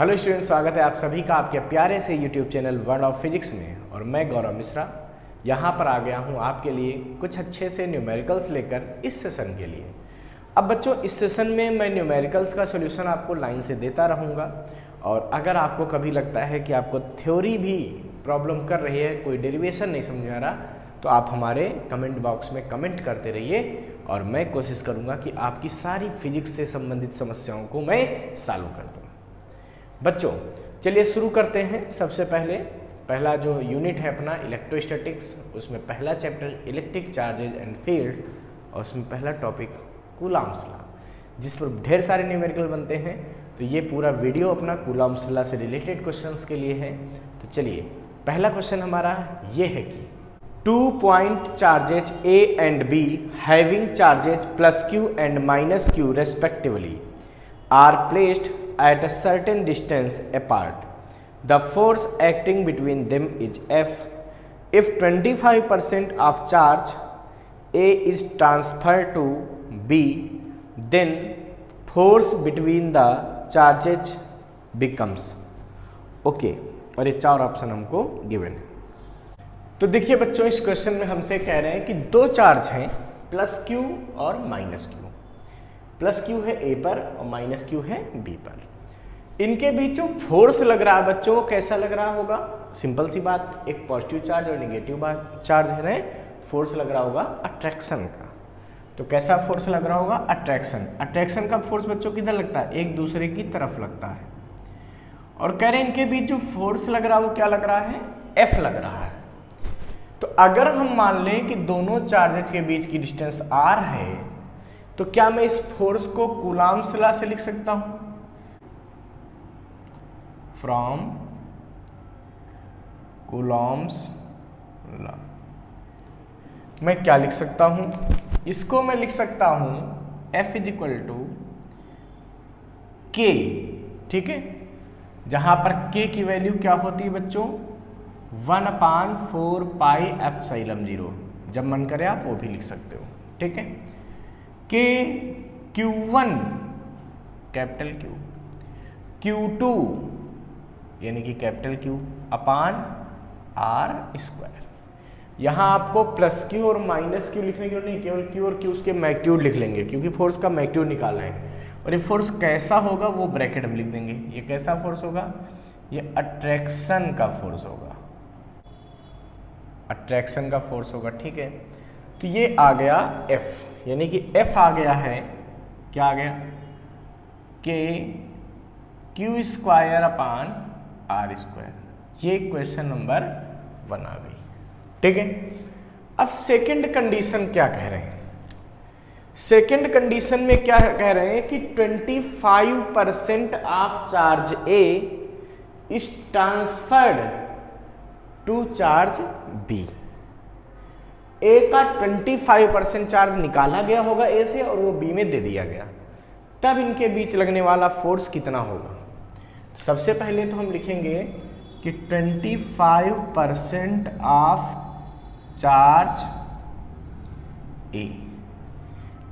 Hello student, स्वागत है आप सभी का आपके प्यारे से YouTube channel world of physics में। और मैं गौरव मिश्रा यहाँ पर आ गया हूँ आपके लिए कुछ अच्छे से न्यूमेरिकल्स लेकर इस सेशन के लिए। अब बच्चों, इस सेशन में मैं न्यूमेरिकल्स का सॉल्यूशन आपको लाइन से देता रहूँगा। और अगर आपको कभी लगता है कि आपको थ्योरी भी प्रॉब्लम कर रही है, कोई डेरिवेशन नहीं समझ आ रहा, तो आप हमारे कमेंट बॉक्स में कमेंट करते रहिए और मैं कोशिश करूँगा कि आपकी सारी फिजिक्स से संबंधित समस्याओं को मैं सॉल्व कर दूँ। बच्चों चलिए शुरू करते हैं। सबसे पहला जो यूनिट है अपना इलेक्ट्रोस्टैटिक्स, उसमें पहला chapter electric charges and field, और उसमें पहला टॉपिक कूलॉम्स लॉ, जिस पर ढेर सारे न्यूमेरिकल बनते हैं। तो ये पूरा वीडियो अपना कूलॉम्स लॉ से रिलेटेड क्वेश्चंस के लिए है। तो चलिए, पहला क्वेश्चन हमारा ये है कि 2 point charges A and B having charges +Q and -Q respectively are placed at a certain distance apart. The force acting between them is F. If 25% of charge A is transferred to B, then force between the charges becomes okay. और ये चार option हमको given है। तो देखिए बच्चों, इस question में हमसे कह रहे हैं कि दो चार्ज हैं +Q और -Q। +Q है A पर और -Q है B पर। इनके बीच जो फोर्स लग रहा है बच्चों, वो कैसा लग रहा होगा? सिंपल सी बात, एक पॉजिटिव चार्ज और नेगेटिव चार्ज है, फोर्स लग रहा होगा अट्रैक्शन का। तो कैसा फोर्स लग रहा होगा? अट्रैक्शन। अट्रैक्शन का फोर्स बच्चों किधर लगता है? एक दूसरे की तरफ लगता है। और कह रहे हैं इनके बीच जो फोर्स लग रहा है वो क्या लग रहा है? F लग रहा है। तो अगर हम मान लें कि दोनों चार्जेज के बीच की डिस्टेंस r है, तो क्या मैं इस फोर्स को कूलॉम्स लॉ से लिख सकता हूं? फ्रॉम कूलॉम्स लॉ मैं क्या लिख सकता हूं? इसको मैं लिख सकता हूं F = K, ठीक है, जहां पर K की वैल्यू क्या होती है बच्चों? 1/4 πε0। जब मन करे आप वो भी लिख सकते हो, ठीक है। K Q1 capital Q, Q2 यानी कि कैपिटल Q अपान r²। यहां आपको +Q और -Q लिखने की नहीं, केवल Q और Q उसके मैग्नीट्यूड लिख लेंगे, क्योंकि फोर्स का मैग्नीट्यूड निकालना है। और ये फोर्स कैसा होगा वो ब्रैकेट में लिख देंगे। ये कैसा फोर्स होगा? ये अट्रैक्शन का फोर्स होगा, अट्रैक्शन का फोर्स होगा, ठीक है। तो ये आ गया F, यानी कि F आ गया है, क्या आ गया? K Q² अपान r²। ये क्वेश्चन नंबर 1 आ गई, ठीक है। अब सेकंड कंडीशन क्या कह रहे हैं? सेकंड कंडीशन में क्या कह रहे हैं कि 25% of charge A is transferred to charge B। A का 25% चार्ज निकाला गया होगा A से और वो B में दे दिया गया, तब इनके बीच लगने वाला फोर्स कितना होगा? तो सबसे पहले तो हम लिखेंगे कि 25% ऑफ चार्ज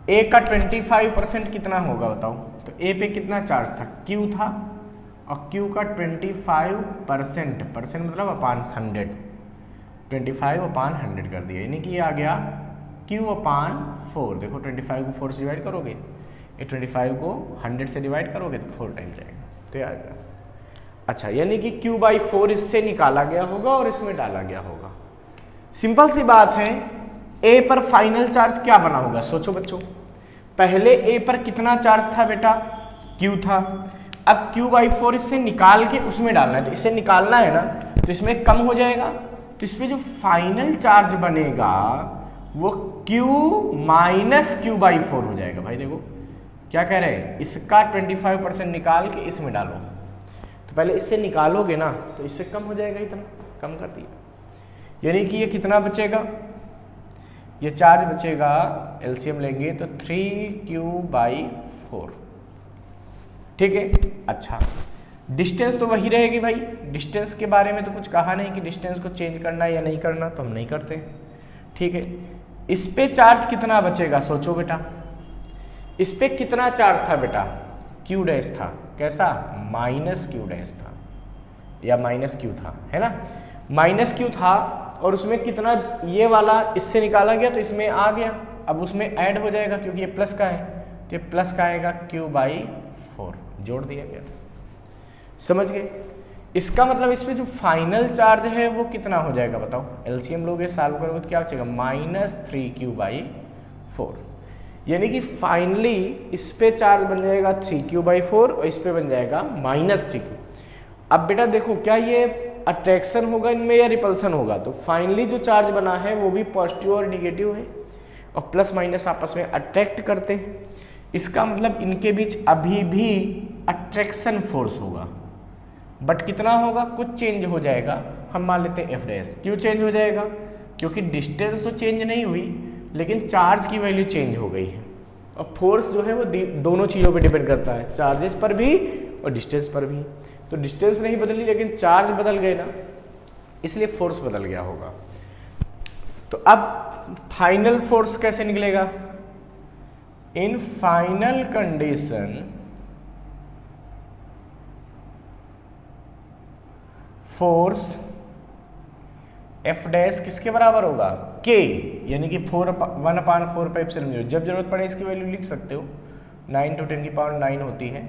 A का 25% कितना होगा बताओ? तो A पे कितना चार्ज था? Q था, और Q का 25%, परसेंट मतलब अपान 100, 25/100 कर दिया, यानी कि ये आ गया Q/4। देखो 25 को 4 से डिवाइड करोगे, ये 25 को 100 से डिवाइड करोगे तो 4 टाइम जाएगा, तो ये आ गया। अच्छा, यानी कि Q/4 इससे निकाला गया होगा और इसमें डाला गया होगा। सिंपल सी बात है। A पर फाइनल चार्ज क्या बना होगा? सोचो बच्चों, पहले A पर कितना चार्ज था बेटा? Q था। अब Q/4 इससे निकाल के उसमें डालना है, तो इससे निकालना है ना, तो इसमें कम हो जाएगा। तो इसमें जो फाइनल चार्ज बनेगा वो Q - Q/4 हो जाएगा। भाई देखो क्या कह रहे हैं, इसका 25% निकाल के इसमें डालो। तो पहले इससे निकालोगे ना तो इससे कम हो जाएगा, इतना कम कर दिया, यानी कि ये कितना बचेगा? ये चार्ज बचेगा, एलसीएम लेंगे तो 3Q/4, ठीक है। अच्छा, डिस्टेंस तो वही रहेगी भाई, डिस्टेंस के बारे में तो कुछ कहा नहीं कि डिस्टेंस को चेंज करना या नहीं करना, तो हम नहीं करते, ठीक है। इस पे चार्ज कितना बचेगा? सोचो बेटा, इस पे कितना चार्ज था बेटा? क्यू डैश था, कैसा, माइनस क्यू डैश था या माइनस क्यू था, है ना, माइनस क्यू था और उसमें कितना, ये वाला इससे निकाला गया तो इसमें आ गया, अब उसमें ऐड हो जाएगा क्योंकि ये प्लस का है, तो ये प्लस का आएगा क्यू बाई 4, जोड़ दिया गया, समझ गए। इसका मतलब इसमें जो फाइनल चार्ज है वो कितना हो जाएगा बताओ, एलसीएम लोगे सॉल्व करोगे तो क्या बचेगा, -3q/4, यानी कि फाइनली इस पे चार्ज बन जाएगा 3q/4 और इस पे बन जाएगा -3q। अब बेटा देखो क्या ये अट्रैक्शन होगा इनमें या रिपल्सन होगा, तो फाइनली जो चार्ज बना है वो भी पॉजिटिव और निगेटिव है और प्लस माइनस आपस में अट्रैक्ट करते हैं, इसका मतलब इनके बीच अभी भी अट्रैक्शन फोर्स होगा, बट कितना होगा, कुछ चेंज हो जाएगा, हम मान लेते हैं एफ डैश। क्यों चेंज हो जाएगा, क्योंकि डिस्टेंस तो चेंज नहीं हुई लेकिन चार्ज की वैल्यू चेंज हो गई है, और फोर्स जो है वो दोनों चीज़ों पे डिपेंड करता है, चार्जेस पर भी और डिस्टेंस पर भी। तो डिस्टेंस नहीं बदली लेकिन चार्ज बदल गए ना, इसलिए फोर्स बदल गया होगा। तो अब फाइनल फोर्स कैसे निकलेगा, in final condition force F dash किसके बराबर होगा, के, यानी कि 1/4πε0, जब जरूरत पड़े इसकी वैल्यू लिख सकते हो, 9 × 10⁹ होती है,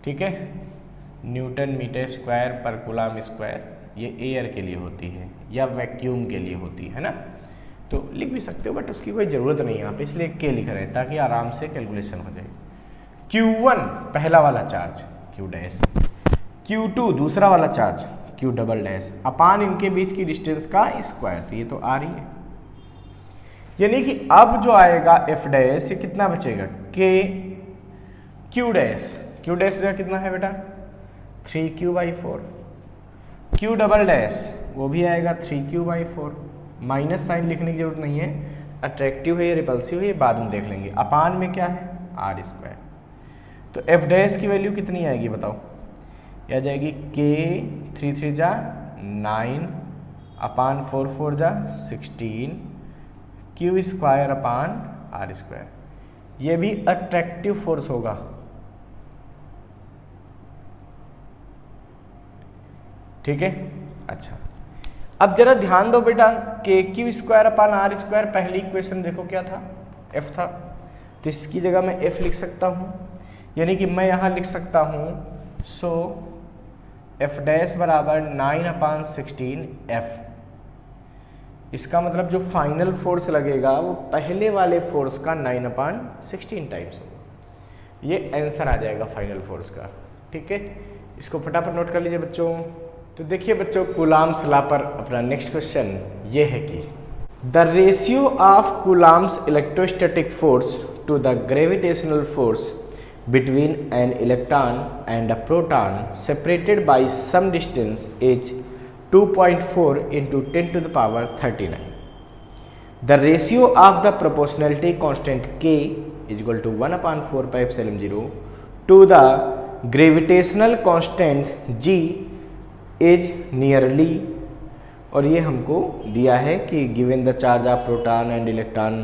ठीक है, न्यूटन मीटर स्क्वायर पर कूलम स्क्वायर, ये एयर के लिए होती है या वैक्यूम के लिए होती है ना, तो लिख भी सकते हो बट उसकी कोई ज़रूरत नहीं है आप, इसलिए के लिख रहे हैं ताकि आराम से कैलकुलेशन हो जाए। Q1 पहला वाला चार्ज Q डैश, Q2 दूसरा वाला चार्ज Q डबल डैश अपान इनके बीच की डिस्टेंस का स्क्वायर, तो ये तो आ रही है, यानी कि अब जो आएगा F डैश ये कितना बचेगा, K Q dash, Q dash का कितना है बेटा 3q/4, Q डबल डैश वो भी आएगा 3q/4, माइनस साइन लिखने की जरूरत नहीं है, अट्रैक्टिव है या रिपल्सिव है ये बाद में देख लेंगे, अपान में क्या है r², तो F डैश की वैल्यु कितनी आएगी बताओ, ये आ जाएगी K 3 3 जा 9 अपान 4 4 जा 16 Q² r², ये भी अट्रैक्टिव फोर्स होगा, ठीक है। अच्छा अब जरा ध्यान दो बेटा, KQ² पहली इक्वेशन देखो क्या था, F था, तो इसकी जगह मैं F लिख सकता हूँ, यानी कि मैं यहाँ लिख सकता हूँ सो F डैश बराबर 9/16 F, इसका मतलब जो फाइनल फोर्स लगेगा वो पहले वाले फोर्स का 9/16 टाइम्स होगा, ये आंसर आ जाएगा फाइनल फोर्स का, ठीक है। इसको फटाफट नोट कर लीजिए बच्चों। तो देखिए बच्चों कूलम्स लॉ पर अपना नेक्स्ट क्वेश्चन ये है कि the ratio of coulombs electrostatic force to the gravitational force between an electron and a proton separated by some distance is 2.4 into 10 to the power 39. The ratio of the proportionality constant K is equal to 1/4πε0 to the gravitational constant G is nearly, और ये हमको दिया है कि given the charge of proton and electron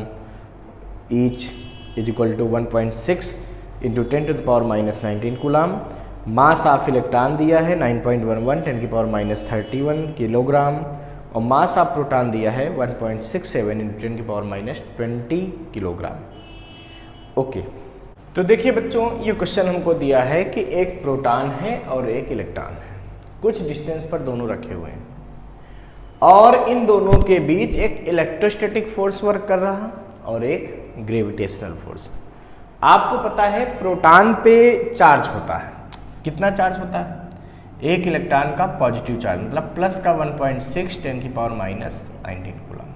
each is equal to 1.6 into 10 to the power -19 coulomb, mass of electron दिया है 9.11 10 की power -31 kilogram, और मास ऑफ प्रोटॉन दिया है 1.67 इंटू 10 की पावर -20 किलोग्राम। ओके, तो देखिए बच्चों ये क्वेश्चन हमको दिया है कि एक प्रोटॉन है और एक इलेक्ट्रॉन है, कुछ डिस्टेंस पर दोनों रखे हुए हैं, और इन दोनों के बीच एक इलेक्ट्रोस्टैटिक फोर्स वर्क कर रहा और एक ग्रेविटेशनल फोर्स। आपको पता है प्रोटॉन पे चार्ज होता है, कितना चार्ज होता है, एक इलेक्ट्रॉन का पॉजिटिव चार्ज मतलब प्लस का 1.6 10 की पावर -19 कूलम,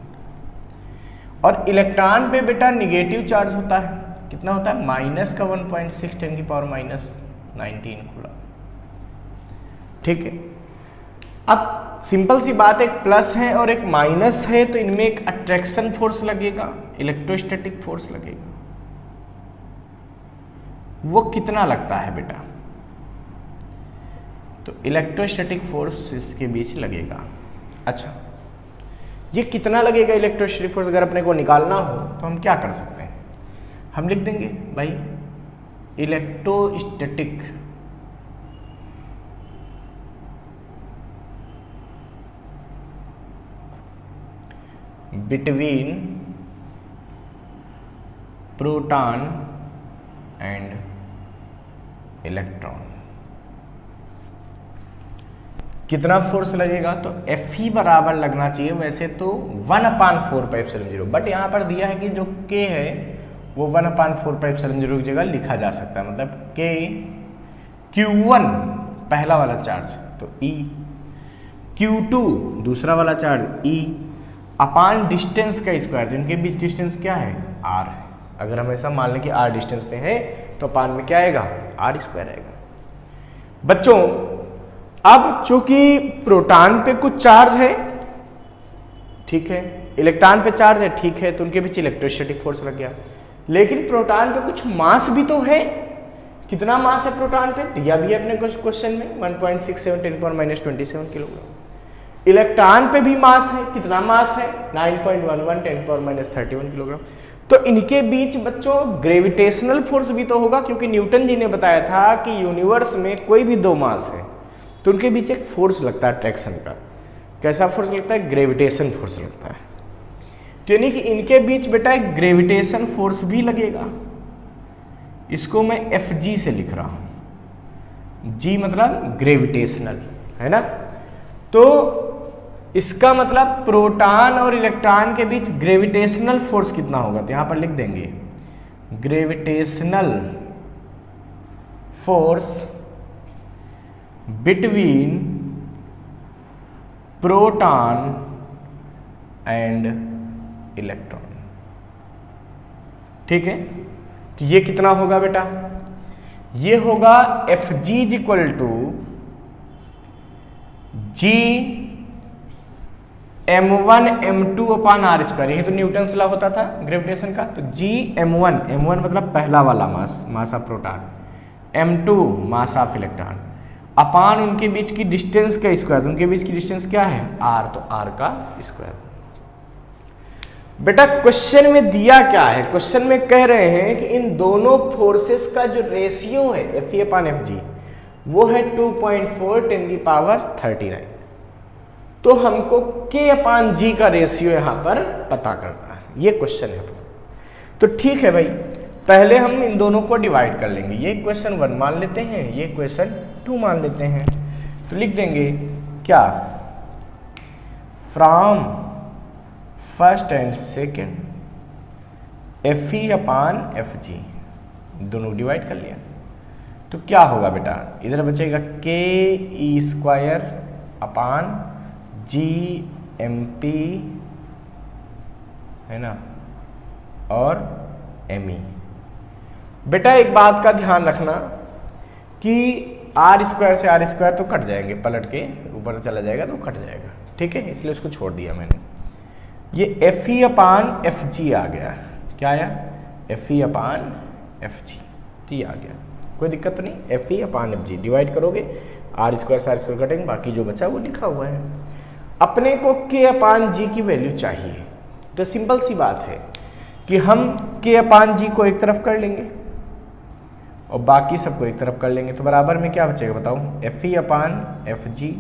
और इलेक्ट्रॉन पे बेटा निगेटिव चार्ज होता है, कितना होता है माइनस का 1.6 10 की पावर -19 कूलम, ठीक है। अब सिंपल सी बात, एक प्लस है और एक माइनस है, तो इनमें एक अट्रैक्शन फोर्स लगेगा, इलेक्ट्रोस्टैटिक फोर्स लगेगा, वो कितना लगता है बेटा, तो इलेक्ट्रोस्टैटिक फोर्स इसके बीच लगेगा। अच्छा ये कितना लगेगा इलेक्ट्रोस्टैटिक फोर्स, अगर अपने को निकालना हो तो हम क्या कर सकते हैं, हम लिख देंगे भाई electrostatic between proton and electron. कितना फोर्स लगेगा? तो Fe बराबर लगना चाहिए वैसे तो 1/4πε0, बट यहां पर दिया है कि जो K है वो 1/4πε0 की जगह लिखा जा सकता है, मतलब K Q1 पहला वाला चार्ज तो E, Q2 दूसरा वाला चार्ज E अपान डिस्टेंस का स्क्वायर, जिनके बीच डिस्टेंस क्या है? R है। अगर हम ऐसा मान लें कि R डिस्टेंस पे है तो अपान में क्या आएगा? R² आएगा। बच्चों अब चूंकि प्रोटॉन पे कुछ चार्ज है, ठीक है, इलेक्ट्रॉन पे चार्ज है, ठीक है, तो उनके बीच इलेक्ट्रोस्टैटिक फोर्स लग गया। लेकिन प्रोटॉन पे कुछ मास भी तो है। कितना मास है प्रोटॉन पे? दिया भी है अपने कुछ क्वेश्चन में 1.67 10⁻27 किलोग्राम। इलेक्ट्रॉन पे भी मास है। कितना मास है? 9.11 10⁻31 किलोग्राम। तो इनके बीच बच्चों ग्रेविटेशनल फोर्स भी तो होगा, क्योंकि न्यूटन जी ने बताया था कि यूनिवर्स में कोई भी दो मास है तो उनके बीच एक फोर्स लगता है अट्रैक्शन का। कैसा फोर्स लगता है? ग्रेविटेशन फोर्स लगता है। तो यानी कि इनके बीच बेटा एक ग्रेविटेशन फोर्स भी लगेगा। इसको मैं Fg से लिख रहा हूं। G मतलब ग्रेविटेशनल, है ना। तो इसका मतलब प्रोटॉन और इलेक्ट्रॉन के बीच ग्रेविटेशनल फोर्स कितना होगा? तो यहां पर लिख देंगे gravitational force between proton and electron. ठीक है, तो ये कितना होगा बेटा? ये होगा Fg equal to G m1 m2 upon r²। यही तो न्यूटन लॉ होता था ग्रेविटेशन का। तो G m1 मतलब पहला वाला mass of proton, m2 mass of electron, अपान उनके बीच की डिस्टेंस का स्क्वायर। उनके बीच की डिस्टेंस क्या है? r, तो r का स्क्वायर। बेटा क्वेश्चन में दिया क्या है? क्वेश्चन में कह रहे हैं कि इन दोनों फोर्सेस का जो रेशियो है Fe/Fg वो है 2.4 10⁻39। तो हमको K/G का रेशियो यहां पर पता करना है, ये क्वेश्चन है। तो ठीक है भाई, पहले हम इन दोनों को डिवाइड कर लेंगे। ये क्वेश्चन 1 मान लेते हैं, ये क्वेश्चन 2 मान लेते हैं। तो लिख देंगे क्या? From first and second Fe/Fg, दोनों डिवाइड कर लिया। तो क्या होगा बेटा? इधर बचेगा Ke² अपान Gmp, है ना, और Me। बेटा एक बात का ध्यान रखना कि R² से R² तो कट जाएंगे, पलट के ऊपर चला जाएगा तो कट जाएगा, ठीक है, इसलिए उसको छोड़ दिया मैंने। ये Fe/Fg आ गया। क्या आया? Fe/Fg, ये आ गया। कोई दिक्कत तो नहीं। Fe/Fg डिवाइड करोगे, R² से R² कटेंगे, बाकी जो बचा वो लिखा हुआ है। अपने को K/G की वैल्यू चाहिए, तो सिंपल सी बात है कि हम K/G को एक तरफ कर लेंगे और बाकी सबको एक तरफ कर लेंगे। तो बराबर में क्या बचेगा बताओ? Fe/Fg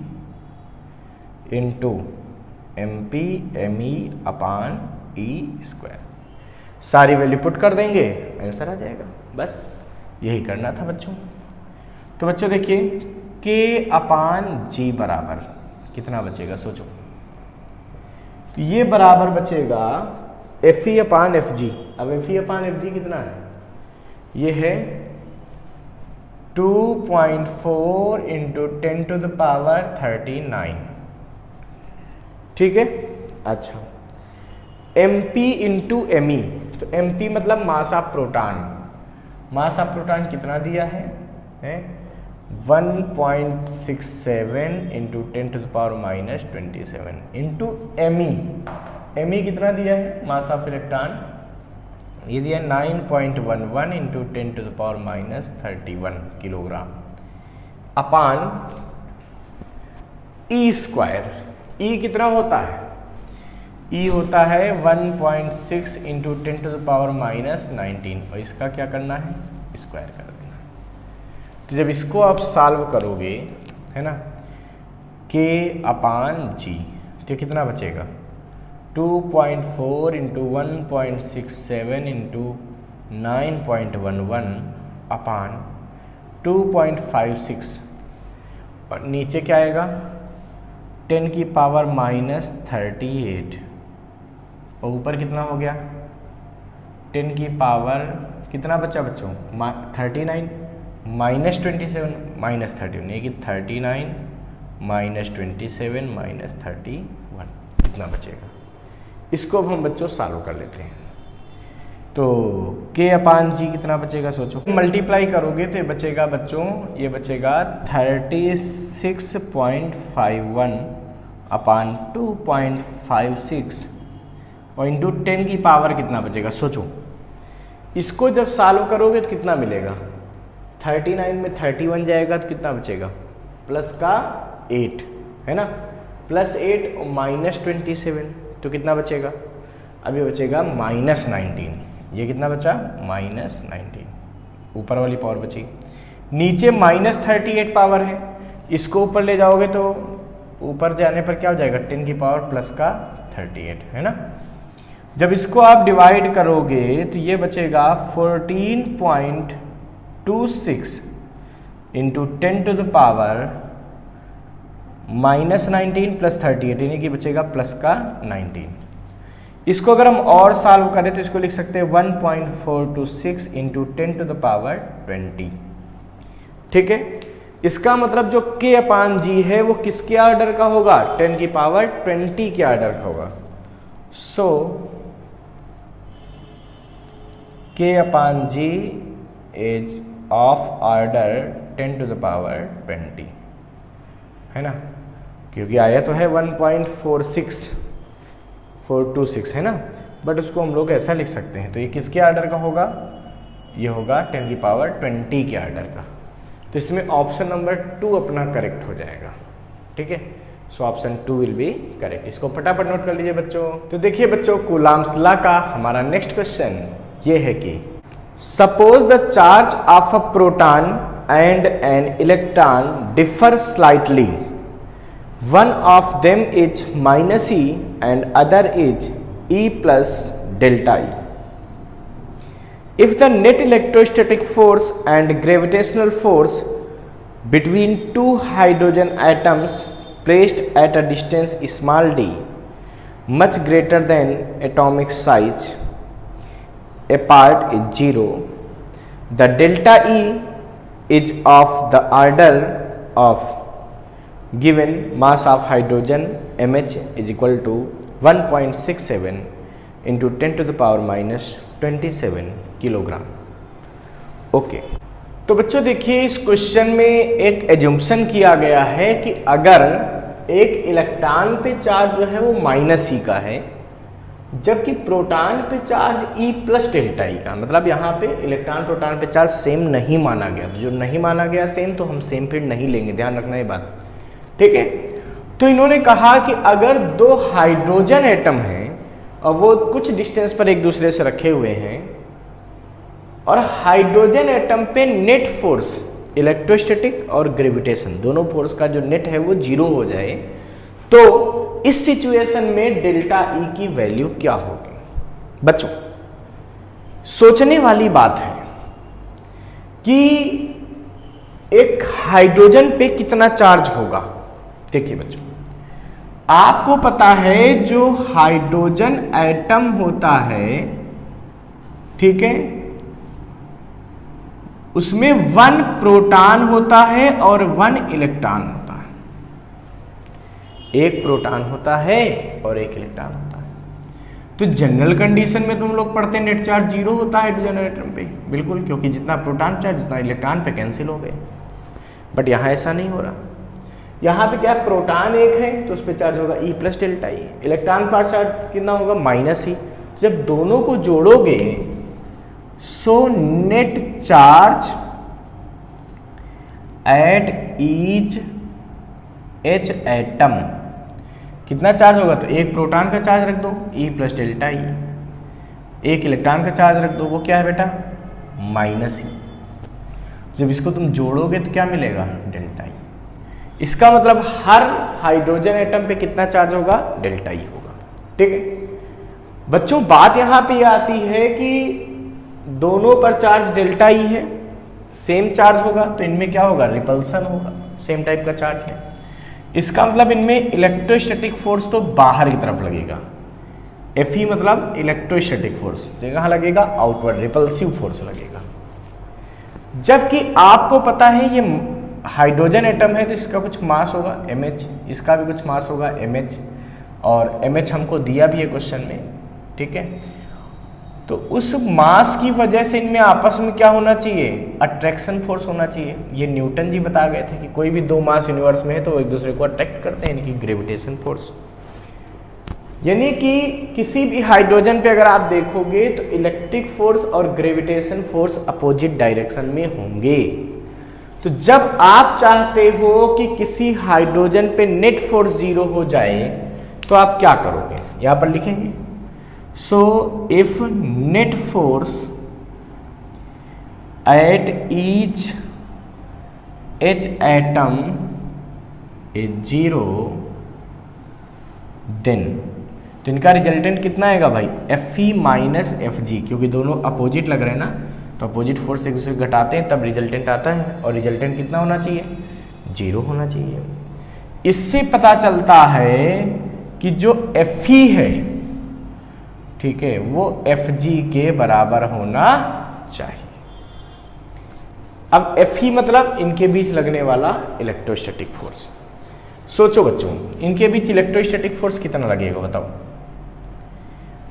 इंटू MP Me अपान E²। सारी वैल्यू पुट कर देंगे, आंसर आ जाएगा। बस यही करना था बच्चों। तो बच्चों देखिए K/G बराबर कितना बचेगा सोचो। तो ये बराबर बचेगा Fe/Fg। अब Fe/Fg कितना है? ये है 2.4 इंटू 10⁻39। ठीक है, अच्छा MP इंटू Me। तो MP मतलब मास of proton. Mass of proton कितना दिया है? 1.67 इंटू 10⁻27 इंटू Me कितना दिया है? मास ऑफ इलेक्ट्रॉन ये दिया 9.11 इंटू 10⁻31 किलोग्राम अपान E²। E कितना होता है? E होता है 1.6 इंटू 10⁻19 और इसका क्या करना है? स्क्वायर कर देंगे। तो जब इसको आप सॉल्व करोगे, है ना, k अपान जी, तो कितना बचेगा 2.4 इंटू 1.67 इंटू 9.11 अपान 2.56, और नीचे क्या आएगा 10 की पावर माइनस 38, और ऊपर कितना हो गया 10 की पावर कितना बचा बच्चों 39 माइनस 27 माइनस 31, ये कि 39 माइनस 27 माइनस 31 कितना बचेगा। इसको अब हम बच्चों सॉल्व कर लेते हैं। तो k अपान जी कितना बचेगा सोचो, मल्टीप्लाई करोगे तो ये बचेगा बच्चों, ये बचेगा 36.51 अपान 2.56 और इंटू 10 की पावर कितना बचेगा सोचो। इसको जब सॉल्व करोगे तो कितना मिलेगा 39 में 31 जाएगा तो कितना बचेगा प्लस का 8, है ना, प्लस 8 और माइनस 27 तो कितना बचेगा, अभी बचेगा माइनस 19, ये कितना बचा माइनस 19, ऊपर वाली पावर बची, नीचे माइनस 38 पावर है, इसको ऊपर ले जाओगे तो ऊपर जाने पर क्या हो जाएगा 10 की पावर प्लस का 38, है ना। जब इसको आप डिवाइड करोगे तो ये बचेगा 14.26 into 10 to the power minus 19 plus 38, यानी कि बचेगा प्लस का 19। इसको अगर हम और सॉल्व करें तो इसको लिख सकते हैं 1.426 इंटू 10 टू द पावर 20, ठीक है। इसका मतलब जो k अपान जी है वो किसके ऑर्डर का होगा 10 की पावर 20 के ऑर्डर का होगा। So k upon G is of order 10 to the power 20, है ना, क्योंकि आया तो है 1.46426, है ना, बट उसको हम लोग ऐसा लिख सकते हैं। तो ये किसके ऑर्डर का होगा, ये होगा 10 की पावर 20 के ऑर्डर का। तो इसमें ऑप्शन नंबर 2 अपना करेक्ट हो जाएगा, ठीक है। So option 2 will be correct. इसको फटाफट नोट कर लीजिए बच्चों। तो देखिए बच्चों, कूलॉम्स लॉ का हमारा नेक्स्ट क्वेश्चन ये है कि suppose the charge of a proton and an electron differ slightly, one of them is minus E and other is E plus delta E. If the net electrostatic force and gravitational force between two hydrogen atoms placed at a distance small d much greater than atomic size apart is 0, the delta E is of the order of given mass of hydrogen mh is equal to 1.67 into 10 to the power minus 27 kilogram. Okay, तो बच्चों देखिए इस question में एक एज्यूम्पशन किया गया है कि अगर एक इलेक्ट्रॉन पे चार्ज जो है वो माइनस ई का है, जबकि प्रोटॉन पे चार्ज ई प्लस डेल्टा ई का, मतलब यहाँ पे इलेक्ट्रॉन प्रोटॉन पे चार्ज सेम नहीं माना गया। तो जो नहीं माना गया सेम, तो हम सेम फील्ड नहीं लेंगे, ध्यान रखना ये बात, ठीक है। तो इन्होंने कहा कि अगर दो हाइड्रोजन एटम हैं और वो कुछ डिस्टेंस पर एक दूसरे से रखे हुए हैं और हाइड्रोजन एटम पे नेट फोर्स इलेक्ट्रोस्टैटिक और ग्रेविटेशन दोनों फोर्स का जो नेट है वो 0 हो जाए, तो इस सिचुएशन में डेल्टा ई की वैल्यू क्या होगी। बच्चों सोचने वाली बात है कि एक हाइड्रोजन पे कितना चार्ज होगा। देखिए बच्चों, आपको पता है जो हाइड्रोजन एटम होता है, ठीक है, उसमें 1 प्रोटॉन होता है और 1 इलेक्ट्रॉन होता है। एक प्रोटॉन होता है और एक इलेक्ट्रॉन होता है। तो जनरल कंडीशन में तुम लोग पढ़ते हैं नेट चार्ज 0 होता है हाइड्रोजन एटम पे, बिल्कुल, क्योंकि जितना प्रोटॉन चार्ज उतना इलेक्ट्रॉन पे कैंसिल हो गए। बट यहाँ ऐसा नहीं हो रहा। यहाँ पे क्या प्रोटॉन एक है तो उस पर चार्ज होगा e plus delta e, electron पर चार्ज कितना होगा माइनस ई। जब दोनों को जोड़ोगे so net charge at each H atom कितना चार्ज होगा, तो एक प्रोटॉन का चार्ज रख दो ई प्लस डेल्टा ई, एक इलेक्ट्रॉन का चार्ज रख दो वो क्या है बेटा माइनस ई। जब इसको तुम जोड़ोगे तो क्या मिलेगा, डेल्टा ई। इसका मतलब हर हाइड्रोजन एटम पे कितना चार्ज होगा, डेल्टा ई होगा। ठीक है बच्चों, बात यहां पे आती है कि दोनों पर चार्ज डेल्टा ई है, सेम चार्ज होगा तो इनमें क्या होगा, रिपल्सन होगा, सेम टाइप का चार्ज है। इसका मतलब इनमें इलेक्ट्रोस्टैटिक फोर्स तो बाहर की तरफ लगेगा, Fe मतलब इलेक्ट्रोस्टैटिक फोर्स, तो कहाँ लगेगा, आउटवर्ड, रिपल्सिव फोर्स लगेगा। जबकि आपको पता है ये हाइड्रोजन एटम है तो इसका कुछ मास होगा mh, इसका भी कुछ मास होगा mh, और mh हमको दिया भी है क्वेश्चन में। ठीक है, तो उस मास की वजह से इनमें आपस में क्या होना चाहिए, अट्रैक्शन फोर्स होना चाहिए। ये न्यूटन जी बता गए थे कि कोई भी दो मास यूनिवर्स में है तो वो एक दूसरे को अट्रैक्ट करते हैं, यानी कि ग्रेविटेशन फोर्स। यानी कि किसी भी हाइड्रोजन पे अगर आप देखोगे तो इलेक्ट्रिक फोर्स और ग्रेविटेशन फोर्स अपोजिट डायरेक्शन में होंगे। तो जब आप चाहते हो कि किसी हाइड्रोजन पे नेट फोर्स 0 हो जाए तो आप क्या करोगे, यहां पर लिखेंगे, so if net force at each atom is 0 then, तो इनका रिजल्टेंट कितना आएगा भाई, Fe माइनस Fg, क्योंकि दोनों अपोजिट लग रहे हैं ना, तो अपोजिट फोर्स एक दूसरे को घटाते हैं तब रिजल्टेंट आता है, और रिजल्टेंट कितना होना चाहिए, 0 होना चाहिए। इससे पता चलता है कि जो Fe है, ठीक है, वो Fg के बराबर होना चाहिए। अब Fe मतलब इनके बीच लगने वाला इलेक्ट्रोस्टैटिक फोर्स। सोचो बच्चों, इनके बीच इलेक्ट्रोस्टैटिक फोर्स कितना लगेगा बताओ,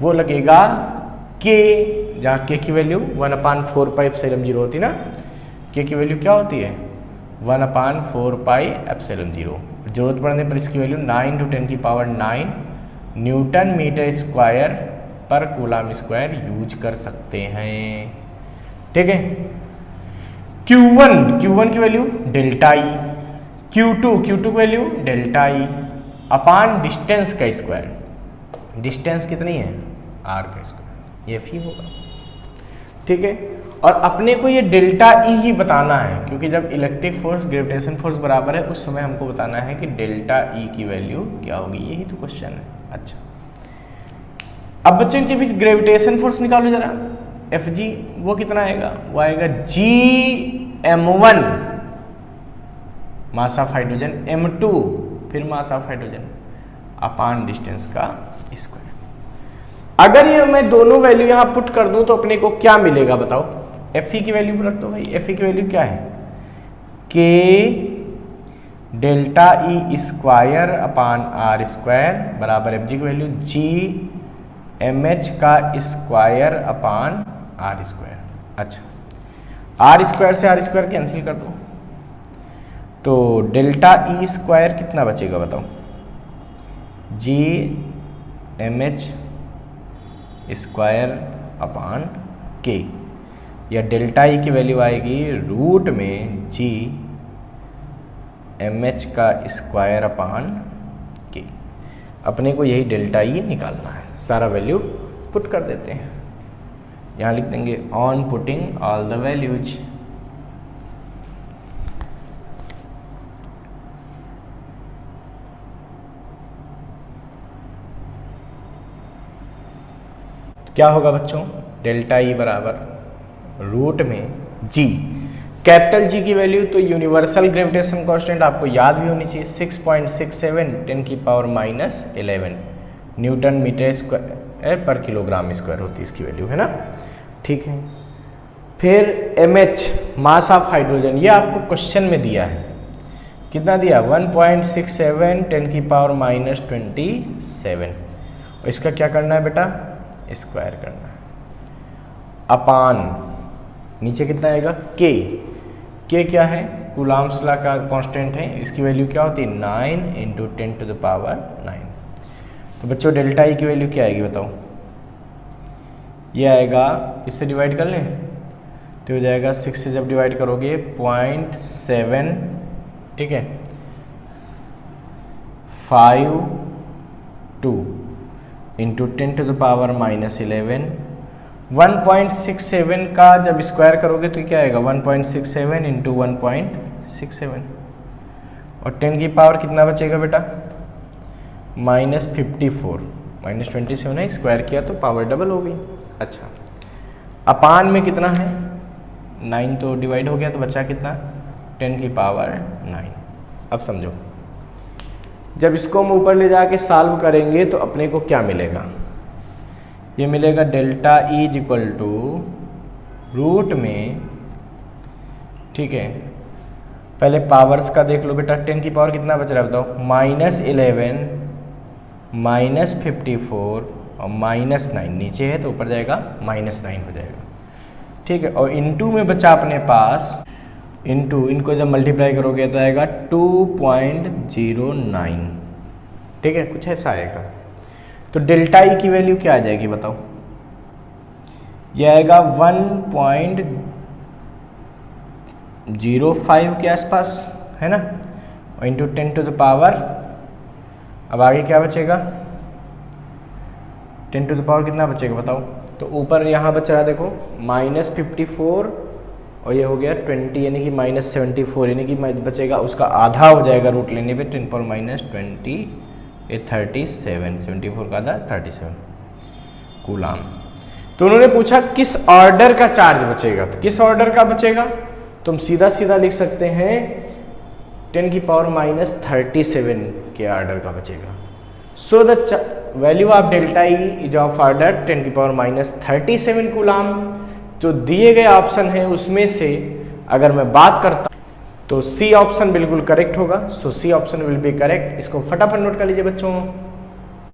वो लगेगा K, जहाँ K की वैल्यू 1/4 पाई एप्सिलॉन 0 होती ना, K की वैल्यू क्या होती है, 1/4 पाई एप्सिलॉन 0। जरूरत पड़ने पर इसकी वैल्यू 9 × 10⁹ न्यूटन मीटर स्क्वायर पर कूलम स्क्वायर यूज कर सकते हैं। ठीक है, Q1 की वैल्यू डेल्टा ई, Q2 की वैल्यू डेल्टा ई अपान डिस्टेंस का स्क्वायर, डिस्टेंस कितनी है, r का स्क्वायर, ये Fe होगा। ठीक है, और अपने को ये डेल्टा ई ही बताना है, क्योंकि जब इलेक्ट्रिक फोर्स ग्रेविटेशन फोर्स बराबर है उस समय हमको बताना है कि डेल्टा ई की वैल्यू क्या होगी, यही तो क्वेश्चन है। अच्छा, अब बच्चों के बीच ग्रेविटेशन फोर्स निकालो जरा, Fg वो कितना आएगा, वो आएगा Gm1 mass of hydrogen, m2 फिर mass of hydrogen upon distance का स्क्वायर। अगर ये मैं दोनों वैल्यू यहां पुट कर दूं तो अपने को क्या मिलेगा बताओ, Fe की वैल्यू रख दो भाई, Fe की वैल्यू क्या है, K delta E square upon r square बराबर Fg की वैल्यू Gmh का स्क्वायर अपान r स्क्वायर। अच्छा, r स्क्वायर से r स्क्वायर कैंसिल कर दो, तो डेल्टा ई स्क्वायर कितना बचेगा बताओ, Gmh स्क्वायर अपान K, या डेल्टा ई की वैल्यू आएगी रूट में Gmh का स्क्वायर अपान K। अपने को यही डेल्टा ई निकालना है, सारा वैल्यू पुट कर देते हैं, यहाँ लिख देंगे on putting all the values. क्या होगा बच्चों, डेल्टा ई बराबर रूट में G, कैपिटल G की वैल्यू तो यूनिवर्सल ग्रेविटेशन कांस्टेंट आपको याद भी होनी चाहिए, 6.67 10⁻11 न्यूटन मीटर स्क्वायर पर किलोग्राम स्क्वायर होती है इसकी वैल्यू, है ना। ठीक है, फिर mh मास ऑफ हाइड्रोजन, ये आपको क्वेश्चन में दिया है, कितना दिया, 1.67 10⁻27, और इसका क्या करना है बेटा, स्क्वायर करना है, अपान नीचे कितना आएगा, K क्या है, कूलम्ब्स लॉ का कांस्टेंट है, इसकी वैल्यू क्या होती है, 9 × 10⁹ तो बच्चों डेल्टा ई की वैल्यू क्या आएगी बताओ, ये आएगा, इससे डिवाइड कर लें तो हो जाएगा 6 से जब डिवाइड करोगे 0.7, ठीक है, 52 × 10⁻11 1.67 का जब स्क्वायर करोगे तो क्या आएगा 1.67 इंटू 1.67 और 10 की पावर कितना बचेगा बेटा -54 -27 है, स्क्वायर किया तो पावर डबल हो गई। अच्छा अपान में कितना है 9 तो डिवाइड हो गया तो बचा कितना 10 की पावर 9। अब समझो जब इसको हम ऊपर ले जाके सॉल्व करेंगे तो अपने को क्या मिलेगा, ये मिलेगा delta E is equal to root में, ठीक है पहले पावर्स का देख लो बेटा 10 की पावर कितना बच रहा है बताओ -11 -54 और -9 नीचे है तो ऊपर जाएगा -9 हो जाएगा, ठीक है। और इनटू में बचा अपने पास इनटू इनको जब मल्टीप्लाई करोगे तो आएगा 2.09, ठीक है कुछ ऐसा आएगा। तो डेल्टा ई की वैल्यू क्या आ जाएगी बताओ, ये आएगा 1.05 के आसपास है ना, और इंटू 10 टू द पावर, अब आगे क्या बचेगा 10 टू द पावर कितना बचेगा बताओ, तो ऊपर यहाँ बच रहा देखो -54 और ये हो गया 20 यानी कि -74 यानी कि बचेगा उसका आधा हो जाएगा रूट लेने पे 10 पावर -20 ये 37 74 का आधा 37 कूलाम। तो उन्होंने पूछा किस ऑर्डर का चार्ज बचेगा, तो किस ऑर्डर का बचेगा तुम सीधा सीधा लिख सकते हैं 10 की पावर -37 के ऑर्डर का बचेगा। So the value of delta E is of order 10 की पावर -37 कूलाम। जो दिए गए ऑप्शन है उसमें से अगर मैं बात करता तो सी ऑप्शन बिल्कुल करेक्ट होगा। So c option will be correct. इसको फटाफट नोट कर लीजिए बच्चों।